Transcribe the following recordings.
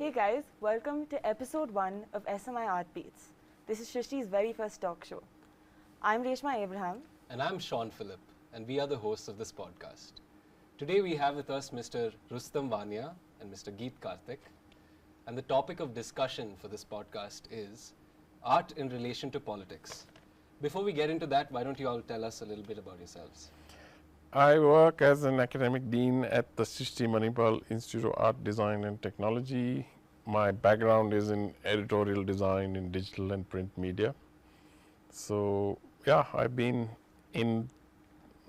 Hey guys, welcome to episode 1 of SMI Art Beats. This is Shrishti's very first talk show. I'm Reshma Abraham. And I'm Shaun, and we are the hosts of this podcast. Today we have with us Mr. Rustam Vania and Mr. Geet Karthik. And the topic of discussion for this podcast is art in relation to politics. Before we get into that, why don't you all tell us a little bit about yourselves? I work as an academic dean at the Srishti Manipal Institute of Art, Design and Technology. My background is in editorial design in digital and print media. So yeah, I've been in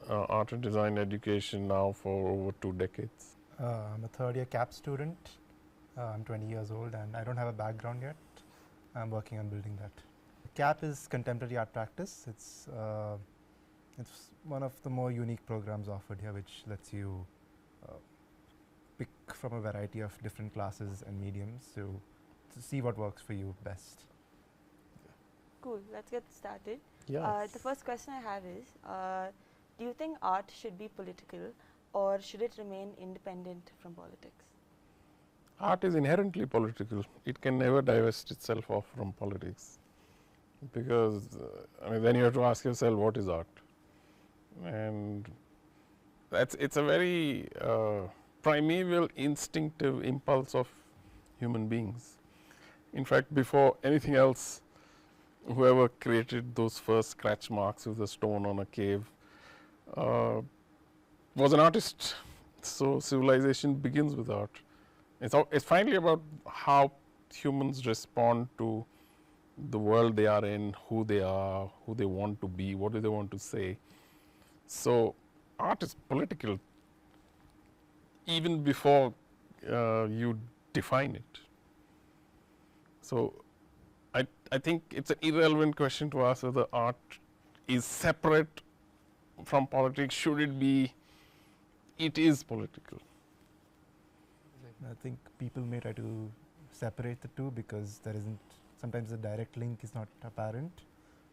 art and design education now for over 2 decades. I'm a third year CAP student. I'm 20 years old and I don't have a background yet. I'm working on building that. CAP is contemporary art practice. It's one of the more unique programs offered here, which lets you pick from a variety of different classes and mediums to see what works for you best. Cool, let's get started. Yes. The first question I have is, do you think art should be political or should it remain independent from politics? Art is inherently political. It can never divest itself off from politics, because then you have to ask yourself, what is art? And it's a very primeval instinctive impulse of human beings. In fact, before anything else, whoever created those first scratch marks with a stone on a cave was an artist. So civilization begins with art. It's finally about how humans respond to the world they are in, who they are, who they want to be, what do they want to say. So art is political even before you define it. So I think it's an irrelevant question to ask whether art is separate from politics. Should it be? It is political. I think people may try to separate the two because there isn't, sometimes the direct link is not apparent,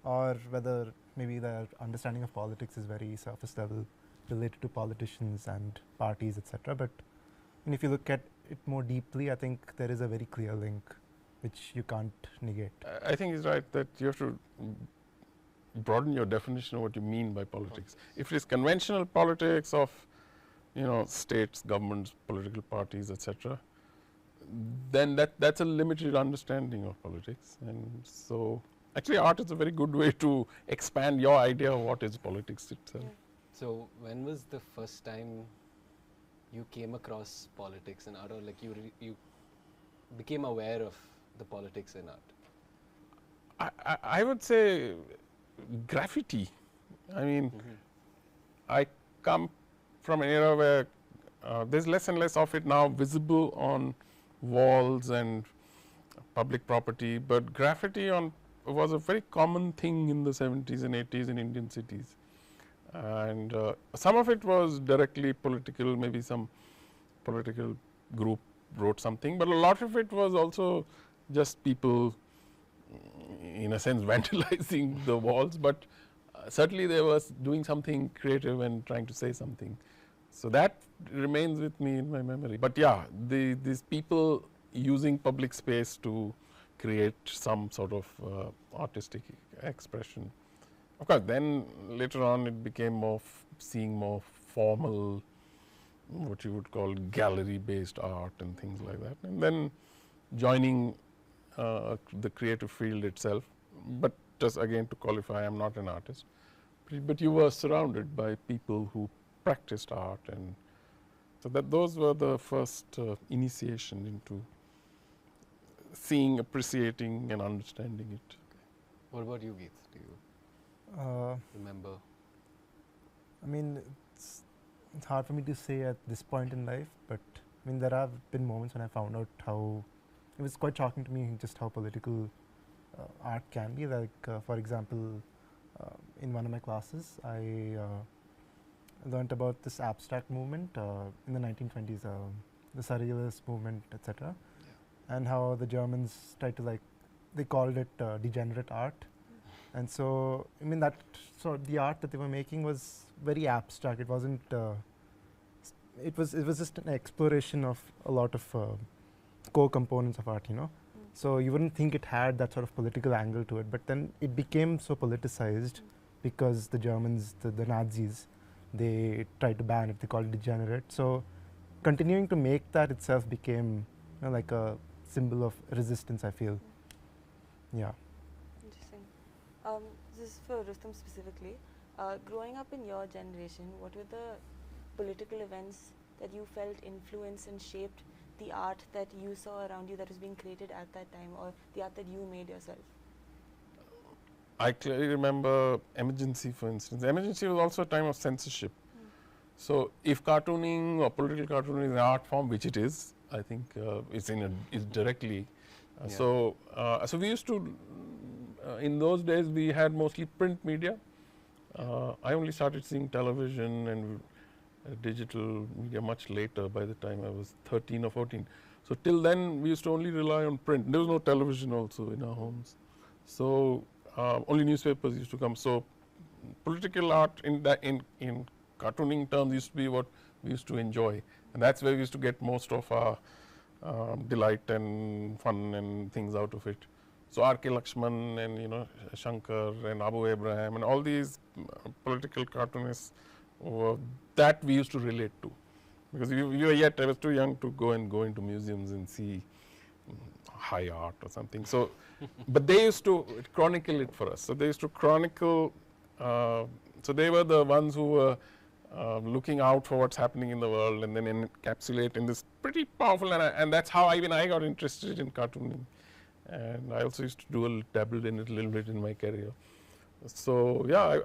or whether maybe their understanding of politics is very surface level, related to politicians and parties, etc. But if you look at it more deeply, I think there is a very clear link which you can't negate. I think it's right that you have to broaden your definition of what you mean by politics. If it is conventional politics of states, governments, political parties, etc., then that's a limited understanding of politics. And so actually art is a very good way to expand your idea of what is politics itself. Yeah. So when was the first time you came across politics in art, or like you became aware of the politics in art? I would say graffiti. I mean, I come from an era where there's less and less of it now visible on walls and public property, but graffiti was a very common thing in the 70s and 80s in Indian cities. And some of it was directly political, maybe some political group wrote something, but a lot of it was also just people, in a sense, vandalizing the walls, but certainly they were doing something creative and trying to say something. So that remains with me in my memory. But yeah, these people using public space to create some sort of artistic expression. Of course, then later on it became seeing more formal, what you would call gallery-based art and things like that. And then joining the creative field itself. But just again to qualify, I'm not an artist. But you were surrounded by people who practiced art, and so those were the first initiation into seeing, appreciating and understanding it. What about you, Geet? Do you remember? I mean, it's hard for me to say at this point in life, but I mean, there have been moments when I found out how, it was quite shocking to me just how political art can be. Like, for example, in one of my classes, I learnt about this abstract movement in the 1920s, the Surrealist movement, etc. Yeah. And how the Germans tried to, they called it degenerate art. And so, I mean, the art that they were making was very abstract. It wasn't, it was just an exploration of a lot of core components of art, you know. So you wouldn't think it had that sort of political angle to it, but then it became so politicized because the Germans, the Nazis, they tried to ban it. They called it degenerate. So continuing to make that itself became, you know, like a symbol of resistance, I feel. Yeah. Interesting. This is for Rustam specifically. Growing up in your generation, what were the political events that you felt influenced and shaped the art that you saw around you that was being created at that time, or the art that you made yourself? I clearly remember Emergency, for instance. Emergency was also a time of censorship. So if cartooning or political cartooning is an art form, which it is, I think it's directly. So we used to, in those days we had mostly print media. I only started seeing television and digital media much later, by the time I was 13 or 14. So till then we used to only rely on print. There was no television also in our homes. So only newspapers used to come. So political art in cartooning terms used to be what we used to enjoy, and that's where we used to get most of our delight and fun and things out of it. So R.K. Lakshman and, you know, Shankar and Abu Abraham and all these political cartoonists that we used to relate to, because I was too young to go into museums and see high art or something. So, but they used to chronicle it for us. So they used to chronicle. So they were the ones who were looking out for what's happening in the world and then encapsulate in this pretty powerful. And that's how I got interested in cartooning. And I also used to dabbled in it a little bit in my career. So yeah,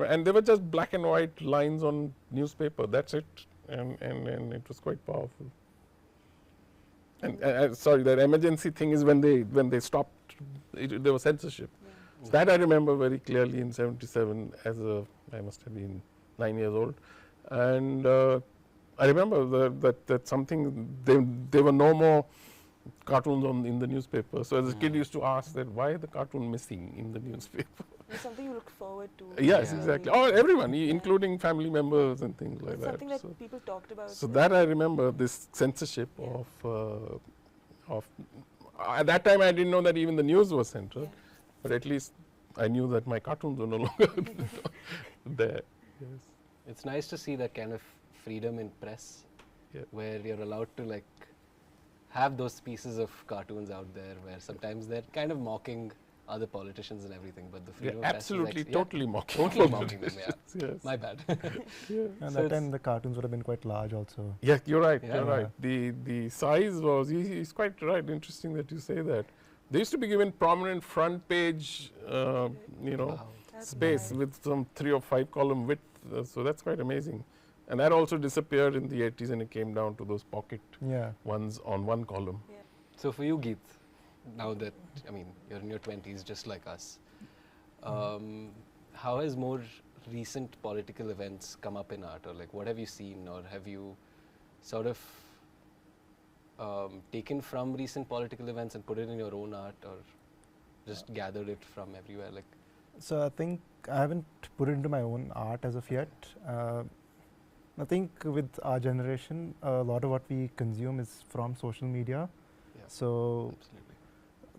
and they were just black and white lines on newspaper. That's it, and it was quite powerful. And sorry, that emergency thing is when they stopped. There was censorship. So that I remember very clearly in '77. I must have been 9 years old, and I remember that something there were no more cartoons in the newspaper. So as a kid, used to ask that why the cartoon missing in the newspaper. It's something you look forward to. Yes, exactly. Oh, everyone, including family members and things like that. Something that people talked about. So that I remember, this censorship of at that time I didn't know that even the news was censored, but at least I knew that my cartoons were no longer there. Yes. It's nice to see that kind of freedom in press, where you're allowed to like have those pieces of cartoons out there where sometimes they're kind of mocking other politicians and everything, but the freedom of press is absolutely, totally mocking. Totally mocking them, Yes. My bad. And So that time the cartoons would have been quite large also. Yeah, you're right. Yeah. You're right. The size was. He's quite right. Interesting that you say that. They used to be given prominent front page, space with some 3 or 5 column width. So that's quite amazing. And that also disappeared in the 80s, and it came down to those pocket ones on 1 column. Yeah. So for you, Geet, now that, I mean, you're in your 20s just like us, how has more recent political events come up in art, or like what have you seen, or have you sort of taken from recent political events and put it in your own art, or just gathered it from everywhere? Like, so I think I haven't put it into my own art as of yet. I think with our generation, a lot of what we consume is from social media. yeah, So absolutely.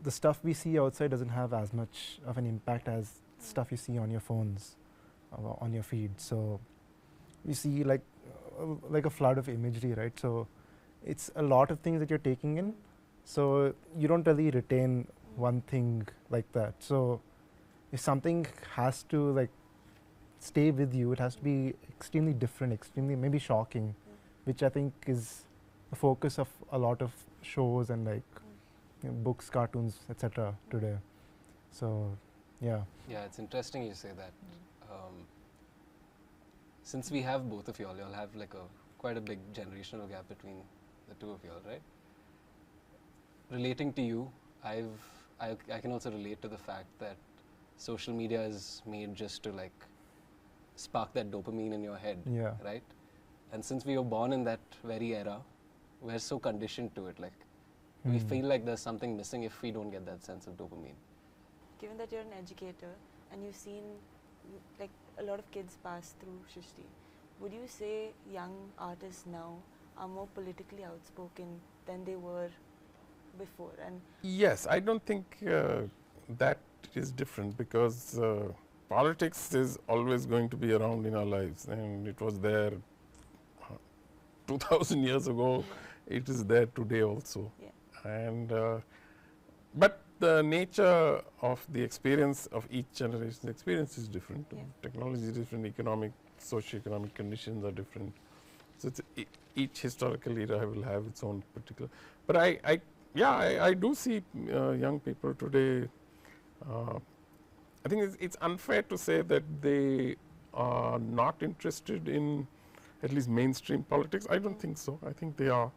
the stuff we see outside doesn't have as much of an impact as stuff you see on your phones, on your feed. So you see like a flood of imagery, right? So it's a lot of things that you're taking in. So you don't really retain one thing like that. So if something has to like stay with you, it has to be extremely different, extremely maybe shocking, which I think is the focus of a lot of shows and like books, cartoons, etc. today. So, yeah. Yeah, it's interesting you say that. Since we have both of y'all have like quite a big generational gap between the two of y'all, right? Relating to you, I can also relate to the fact that social media is made just to like spark that dopamine in your head, right? And since we were born in that very era, we're so conditioned to it, like we feel like there's something missing if we don't get that sense of dopamine. Given that you're an educator and you've seen like a lot of kids pass through Shrishti, would you say young artists now are more politically outspoken than they were before. And Yes, I don't think that is different, because politics is always going to be around in our lives, and it was there 2000 years ago. It is there today also. Yeah. And but the nature of the experience of each generation's experience is different. Yeah. Technology is different, economic, socio-economic conditions are different. So it's each historical era will have its own particular. But I do see young people today. I think it's unfair to say that they are not interested in at least mainstream politics. I don't think so. I think they are.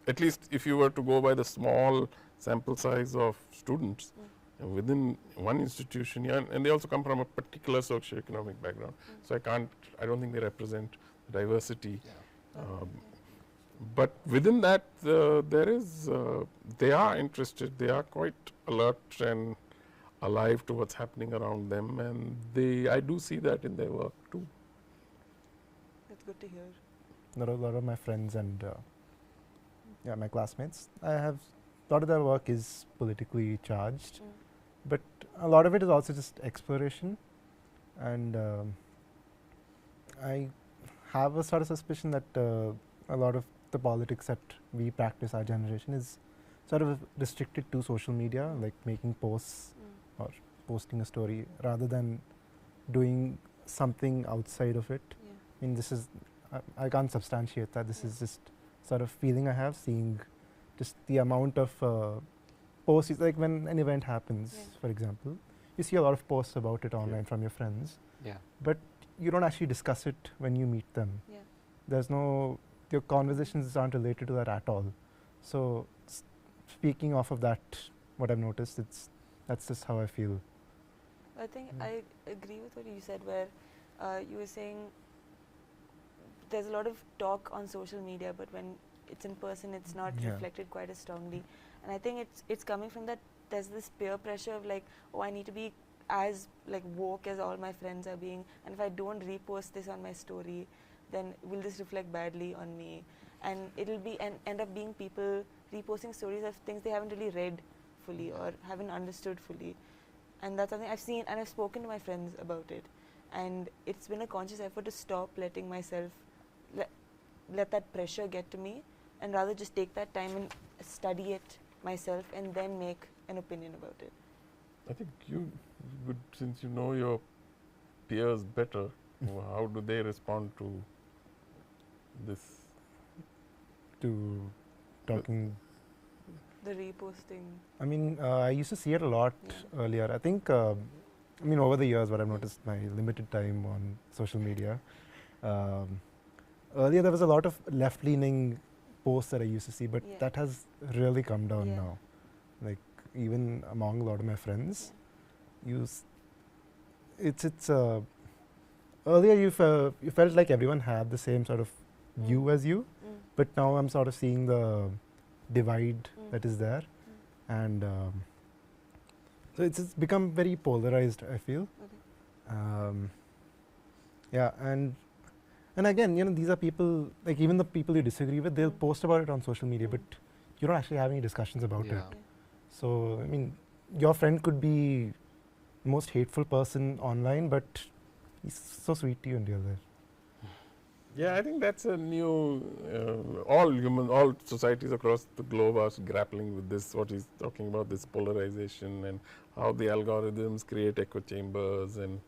At least if you were to go by the small sample size of students within one institution, yeah, and they also come from a particular socio-economic background. So I don't think they represent diversity. Yeah. But within that, they are interested, they are quite alert and alive to what's happening around them, and I do see that in their work too. that's good to hear. A lot of my friends and my classmates, a lot of their work is politically charged, but a lot of it is also just exploration. And I have a sort of suspicion that a lot of the politics that we practice, our generation, is sort of restricted to social media, like making posts or posting a story, rather than doing something outside of it. Yeah. I mean, this is, I can't substantiate that. This is just sort of feeling I have, seeing just the amount of posts. Like when an event happens, for example, you see a lot of posts about it online from your friends, but you don't actually discuss it when you meet them. Yeah. There's no, your conversations aren't related to that at all. So speaking off of that, what I've noticed, that's just how I feel. I think I agree with what you said, where you were saying there's a lot of talk on social media, but when it's in person, it's not reflected quite as strongly. And I think it's coming from that. There's this peer pressure of like, oh, I need to be as like woke as all my friends are being, and if I don't repost this on my story, then will this reflect badly on me? And it'll be end up being people reposting stories of things they haven't really read fully or haven't understood fully. And that's something I've seen, and I've spoken to my friends about it. And it's been a conscious effort to stop letting myself let that pressure get to me, and rather just take that time and study it myself and then make an opinion about it. I think since you know your peers better, how do they respond to this? To talking. The reposting. I mean, I used to see it a lot earlier. I think, I mean, over the years, what I've noticed, my limited time on social media, earlier there was a lot of left-leaning posts that I used to see, but that has really come down now. Like, even among a lot of my friends, earlier you felt like everyone had the same sort of view as you, but now I'm sort of seeing the divide that is there, and so it's become very polarized, I feel. And again, you know, these are people, like even the people you disagree with, they'll post about it on social media, but you don't actually have any discussions about it. So, I mean, your friend could be the most hateful person online, but he's so sweet to you in real life. Yeah, I think that's a new, all societies across the globe are grappling with this, what he's talking about, this polarization and how the algorithms create echo chambers. And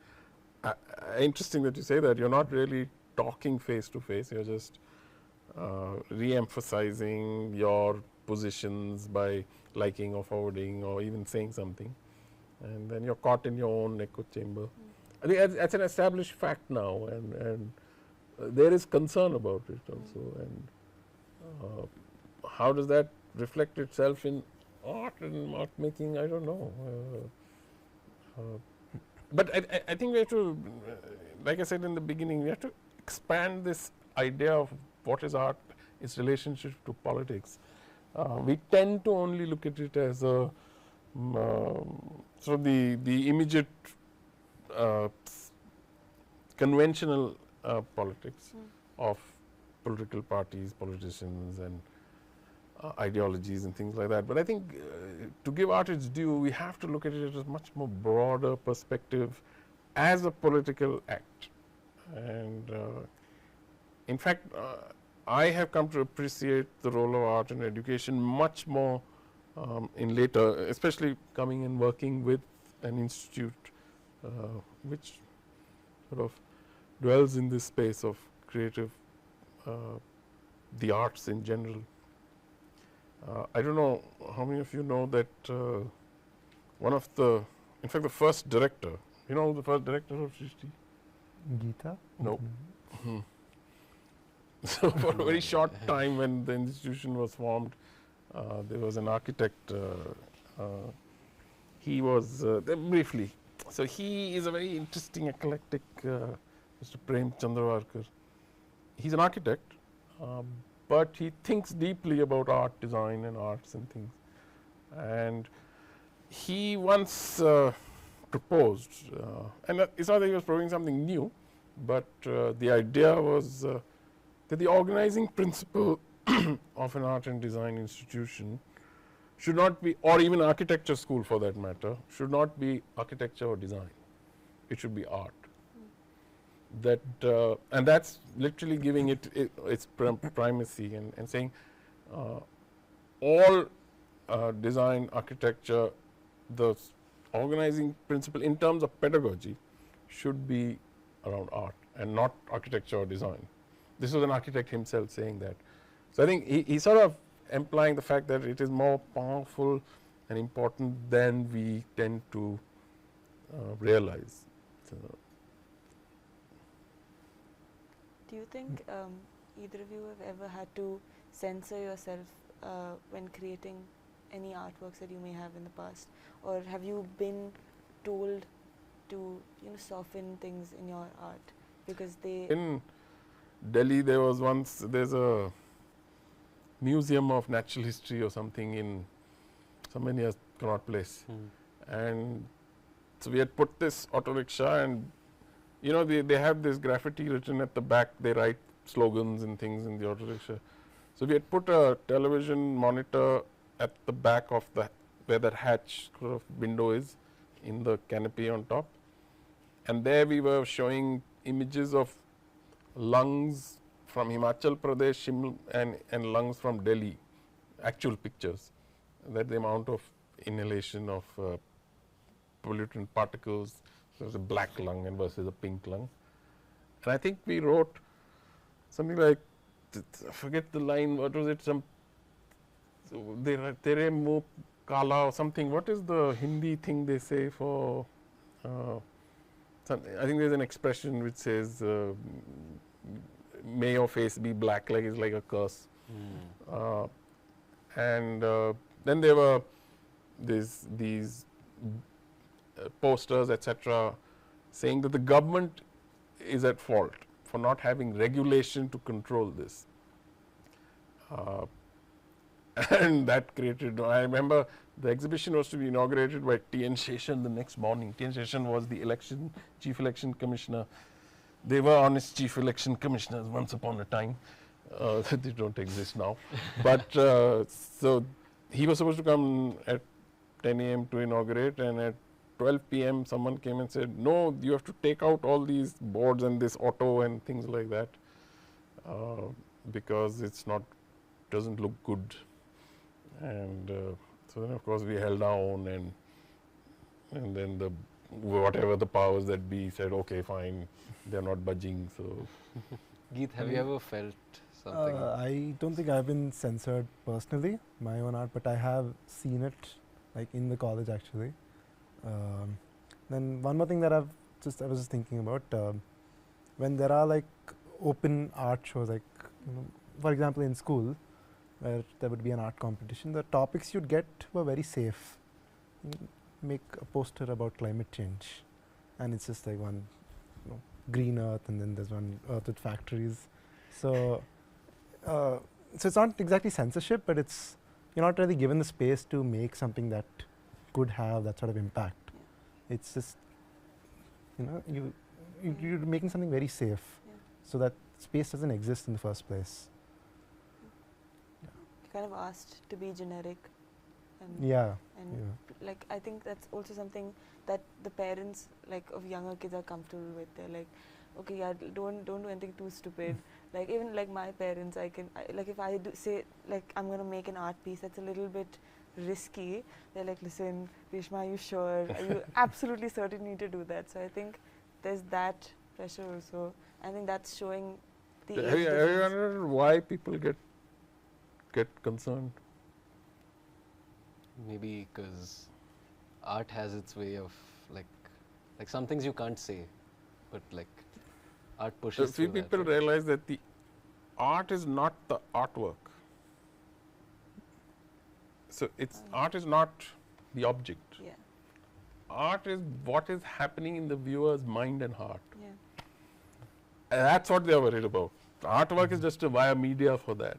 interesting that you say that. You're not really talking face to face, you're just re-emphasizing your positions by liking or forwarding or even saying something. And then you're caught in your own echo chamber. I think that's an established fact now, and there is concern about it also, and how does that reflect itself in art and art making? I don't know. But I think we have to, like I said in the beginning, we have to expand this idea of what is art, its relationship to politics. We tend to only look at it as a so the immediate conventional politics of political parties, politicians, and ideologies and things like that. But I think to give art its due, we have to look at it as a much more broader perspective as a political act. And in fact, I have come to appreciate the role of art in education much more in later, especially coming and working with an institute which sort of dwells in this space of creative, the arts in general. I don't know how many of you know that one of the, in fact, the first director, you know the first director of Srishti? Geeta? No. So for a very short time when the institution was formed, there was an architect, he was, briefly, so he is a very interesting, eclectic, Mr. Prem Chandravarkar. He's an architect, but he thinks deeply about art design and arts and things. And he once proposed, and it's not that he was proposing something new, but the idea was that the organizing principle of an art and design institution should not be, or even architecture school for that matter, should not be architecture or design. It should be art. That and that's literally giving it its primacy and saying all design, architecture, the organizing principle in terms of pedagogy should be around art and not architecture or design. This was an architect himself saying that. So I think he sort of implying the fact that it is more powerful and important than we tend to realize. So Do you think either of you have ever had to censor yourself when creating any artworks that you may have in the past, or have you been told to soften things in your art because they? In Delhi, there was once there's a museum of natural history or something in somewhere near Connaught Place, and so we had put this auto rickshaw, and they have this graffiti written at the back. They write slogans and things in the auto rickshaw. So we had put a television monitor at the back of the where that hatch sort of window is in the canopy on top, and there we were showing images of lungs from Himachal Pradesh and lungs from Delhi, actual pictures, that the amount of inhalation of pollutant particles. So there's a black lung and versus a pink lung. And I think we wrote something like, I forget the line, what was it, Tere Mo Kala or something. What is the Hindi thing they say for, I think there's an expression which says, may your face be black, like it's like a curse. And then there were these posters, etc., saying that the government is at fault for not having regulation to control this. And that created, I remember the exhibition was to be inaugurated by T.N. Sheshan the next morning. T.N. Sheshan was the chief election commissioner. They were honest chief election commissioners once upon a time. They don't exist now. But so he was supposed to come at 10 a.m. to inaugurate, and at 12 p.m. someone came and said, no, you have to take out all these boards and this auto and things like that because it's not, doesn't look good. And so then of course we held our own, and then whatever the powers that be said, okay, fine, they're not budging. So Geet, have you ever felt something? I don't think I've been censored personally, my own art, but I have seen it like in the college actually. Then one more thing that I was just thinking about, when there are like open art shows, like for example in school, where there would be an art competition, the topics you'd get were very safe. Make a poster about climate change, and it's just like one green earth, and then there's one earth with factories. So so it's not exactly censorship, but it's, you're not really given the space to make something that could have that sort of impact. It's just, you're making something very safe, so that space doesn't exist in the first place. kind of asked to be generic. And Yeah. And Yeah. like I think that's also something that the parents like of younger kids are comfortable with. They're like, okay, yeah, don't do anything too stupid. Like even like my parents, like if I do say like I'm gonna make an art piece that's a little bit risky, they're like, listen, Reshma, are you sure? Are you absolutely certain you need to do that? So I think there's that pressure also. I think that's showing the age Have you difference. wondered why people get concerned? Maybe because art has its way of like some things you can't say, but like art pushes Few through that, people right? realize that the art is not the artwork. So art is not the object. Yeah, Art is what is happening in the viewer's mind and heart. yeah, And that's what they are worried about. The artwork is just a via media for that.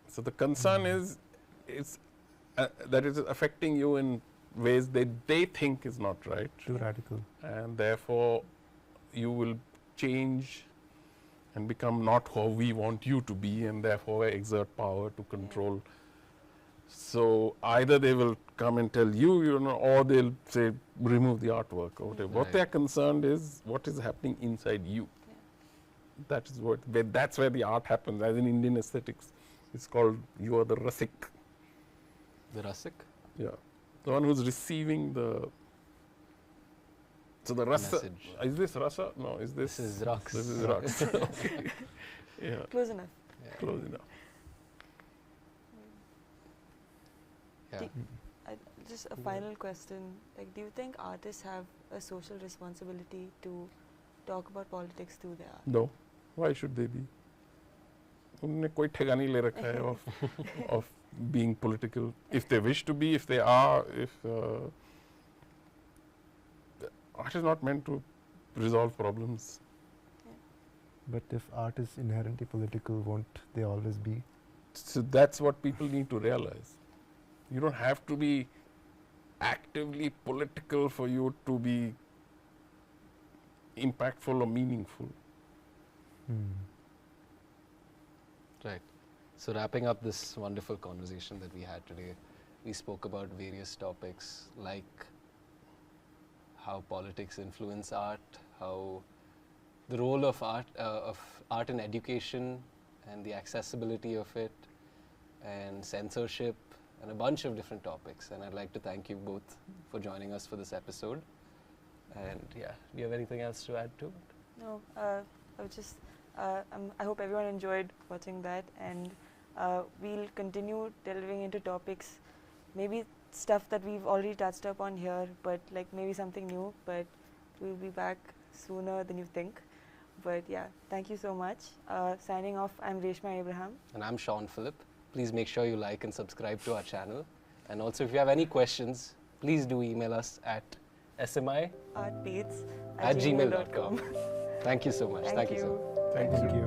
So the concern is that it is affecting you in ways that they think is not right, Too radical. and therefore you will change and become not how we want you to be, and therefore exert power to control. So either they will come and tell you, or they'll say remove the artwork or whatever. What they are Right. concerned is what is happening inside you. That is that's where the art happens. As in Indian aesthetics, it's called you are the rasik. The Rasik? Yeah, the one who's receiving the. So the rasa. Message. Is this rasa? No, is this? This is Raks. This is raks. Okay. Yeah, close enough. Yeah. close enough. Yeah. Just a final question. Like, do you think artists have a social responsibility to talk about politics through their art? No, why should they be? उन्होंने कोई ठेका नहीं ले रखा है of being political. If they wish to be, if they are, if art is not meant to resolve problems. But if art is inherently political, won't they always be? So that's what people need to realize. You don't have to be actively political for you to be impactful or meaningful. Right. So wrapping up this wonderful conversation that we had today, we spoke about various topics like how politics influence art, how the role of art in education and the accessibility of it, and censorship, and a bunch of different topics. And I'd like to thank you both for joining us for this episode. And yeah, do you have anything else to add to it? No, I was just. I hope everyone enjoyed watching that, and we'll continue delving into topics, maybe stuff that we've already touched upon here, but like maybe something new. But we'll be back sooner than you think. But yeah, thank you so much. Signing off, I'm Reshma Abraham. And I'm Shaun Philip. Please make sure you like and subscribe to our channel. And also, if you have any questions, please do email us at artbeats@gmail.com. Thank you so much. Thank you so much. Thank you.